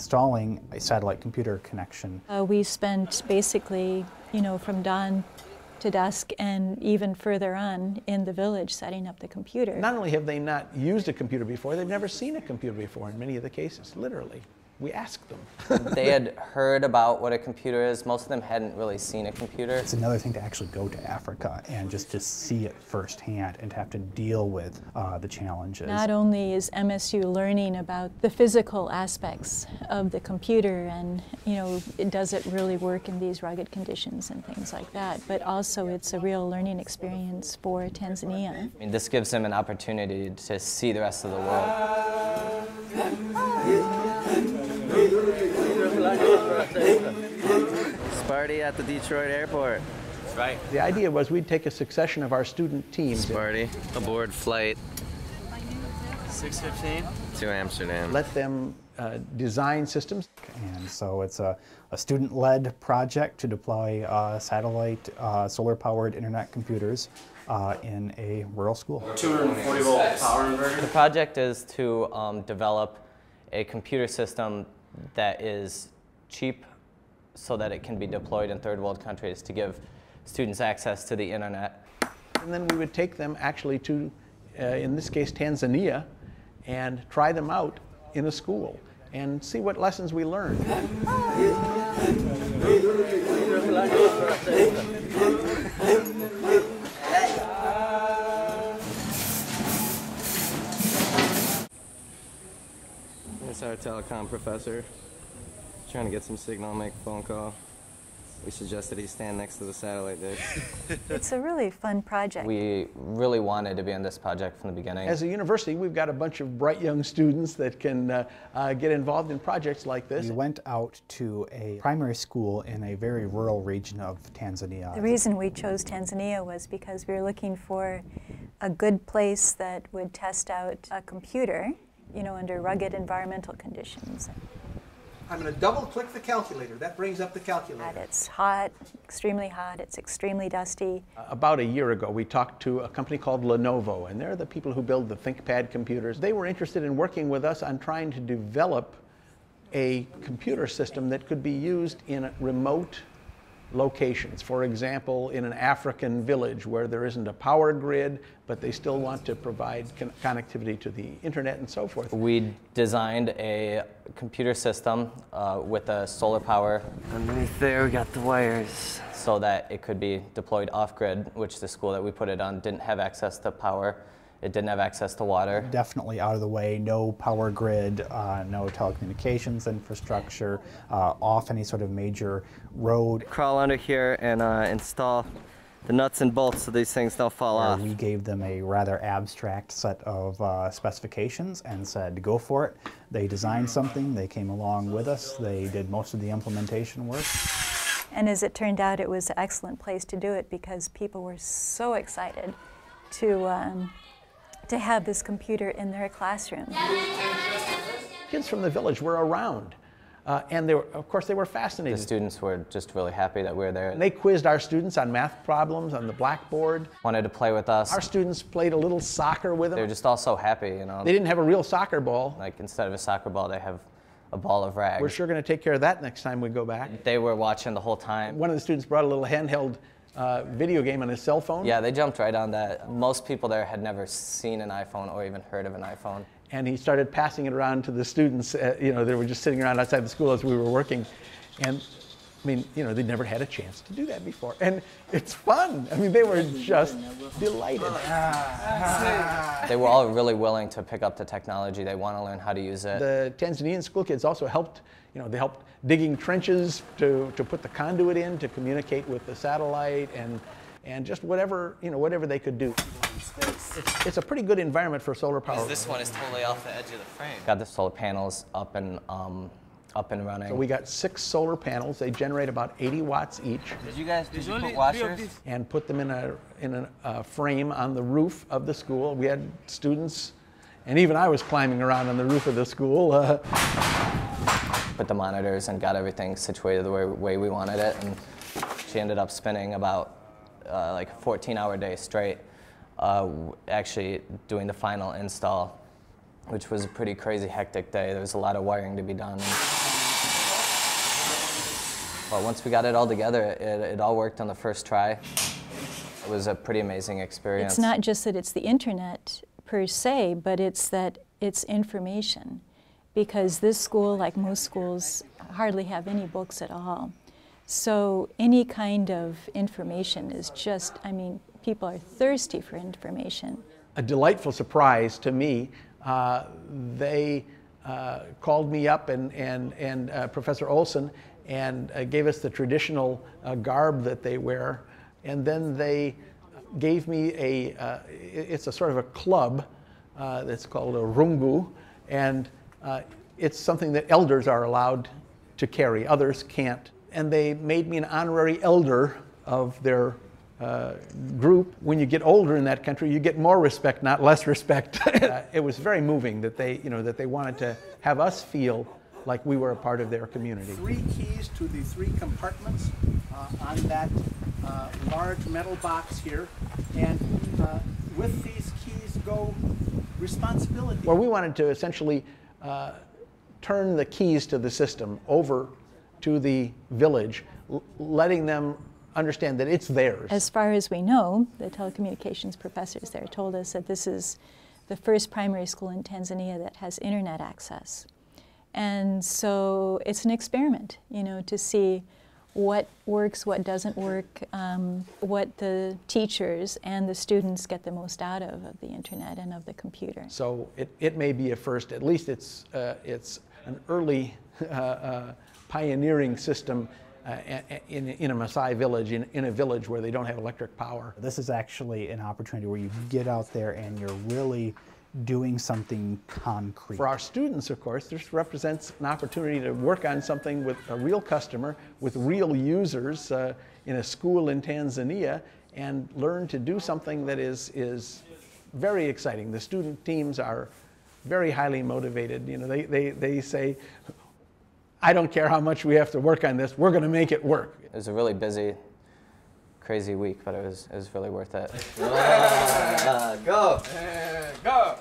installing a satellite computer connection. We spent basically, from dawn to dusk and even further on in the village setting up the computer. Not only have they not used a computer before, they've never seen a computer before in many of the cases, literally. We asked them. They had heard about what a computer is. Most of them hadn't really seen a computer. It's another thing to actually go to Africa and just to see it firsthand and to have to deal with the challenges. Not only is MSU learning about the physical aspects of the computer and, does it really work in these rugged conditions and things like that, but also it's a real learning experience for Tanzania. I mean, this gives them an opportunity to see the rest of the world. Sparty at the Detroit airport. That's right. The idea was we'd take a succession of our student teams. Sparty, aboard flight 6:15 to Amsterdam. Let them design systems. And so it's a student-led project to deploy satellite solar-powered internet computers in a rural school. 240-volt power inverter. The project is to develop a computer system that is cheap so that it can be deployed in third world countries to give students access to the internet. And then we would take them actually to, in this case, Tanzania, and try them out in a school and see what lessons we learned. Here's our telecom professor. Trying to get some signal, make a phone call. We suggested he stand next to the satellite dish. It's a really fun project. We really wanted to be in this project from the beginning. As a university, we've got a bunch of bright young students that can get involved in projects like this. We went out to a primary school in a very rural region of Tanzania. The reason we chose Tanzania was because we were looking for a good place that would test out a computer, under rugged environmental conditions. I'm going to double-click the calculator. That brings up the calculator. It's hot, it's extremely dusty. About a year ago, we talked to a company called Lenovo, and they're the people who build the ThinkPad computers. They were interested in working with us on trying to develop a computer system that could be used in remote locations. For example, in an African village where there isn't a power grid, but they still want to provide connectivity to the internet and so forth. We designed a computer system with a solar power. Underneath there, we got the wires. So that it could be deployed off-grid, which the school that we put it on didn't have access to power. It didn't have access to water. Definitely out of the way, no power grid, no telecommunications infrastructure, off any sort of major road. Crawl under here and install the nuts and bolts so these things don't fall off. We gave them a rather abstract set of specifications and said, go for it. They designed something, they came along with us, they did most of the implementation work. And as it turned out, it was an excellent place to do it because people were so excited to have this computer in their classroom. Kids from the village were around, and of course they were fascinated. The students were just really happy that we were there. And they quizzed our students on math problems on the blackboard. Wanted to play with us. Our students played a little soccer with them. They were just all so happy, They didn't have a real soccer ball. Like instead of a soccer ball, they have a ball of rags. We're sure going to take care of that next time we go back. They were watching the whole time. One of the students brought a little handheld video game on his cell phone. Yeah, they jumped right on that. Most people there had never seen an iPhone or even heard of an iPhone. And he started passing it around to the students. They were just sitting around outside the school as we were working. And I mean, they'd never had a chance to do that before. And it's fun. I mean, they were just delighted. They were all really willing to pick up the technology. They want to learn how to use it. The Tanzanian school kids also helped, they helped digging trenches to put the conduit in, to communicate with the satellite, and just whatever they could do. It's a pretty good environment for solar power. This one is totally off the edge of the frame. Got the solar panels up and running. So we got 6 solar panels. They generate about 80 watts each. Did you put washers? And put them in a frame on the roof of the school. We had students, and even I was climbing around on the roof of the school. Put the monitors and got everything situated the way we wanted it, and she ended up spending about like a 14-hour day straight, actually doing the final install, which was a pretty crazy hectic day. There was a lot of wiring to be done. Well, once we got it all together, it all worked on the first try. It was a pretty amazing experience. It's not just that it's the internet per se, but it's that it's information. Because this school, like most schools, hardly have any books at all. So any kind of information is just, I mean, people are thirsty for information. A delightful surprise to me. They called me up and Professor Olson and gave us the traditional garb that they wear, and then they gave me it's a sort of a club that's called a rungu, and it's something that elders are allowed to carry, others can't. And they made me an honorary elder of their group. When you get older in that country, you get more respect, not less respect. It was very moving that they wanted to have us feel like we were a part of their community. 3 keys to the 3 compartments on that large metal box here, and with these keys go responsibility. Well, we wanted to essentially turn the keys to the system over to the village, letting them understand that it's theirs. As far as we know, the telecommunications professors there told us that this is the first primary school in Tanzania that has internet access. And so it's an experiment, you know, to see what works, what doesn't work, what the teachers and the students get the most out of the internet and of the computer. So it may be a first. At least it's an early pioneering system in a Maasai village, in a village where they don't have electric power. This is actually an opportunity where you get out there and you're really doing something concrete. For our students, of course, this represents an opportunity to work on something with a real customer, with real users in a school in Tanzania, and learn to do something that is very exciting. The student teams are very highly motivated. You know, they say, I don't care how much we have to work on this, we're going to make it work. It was a really busy, crazy week, but it was really worth it. Go! Go!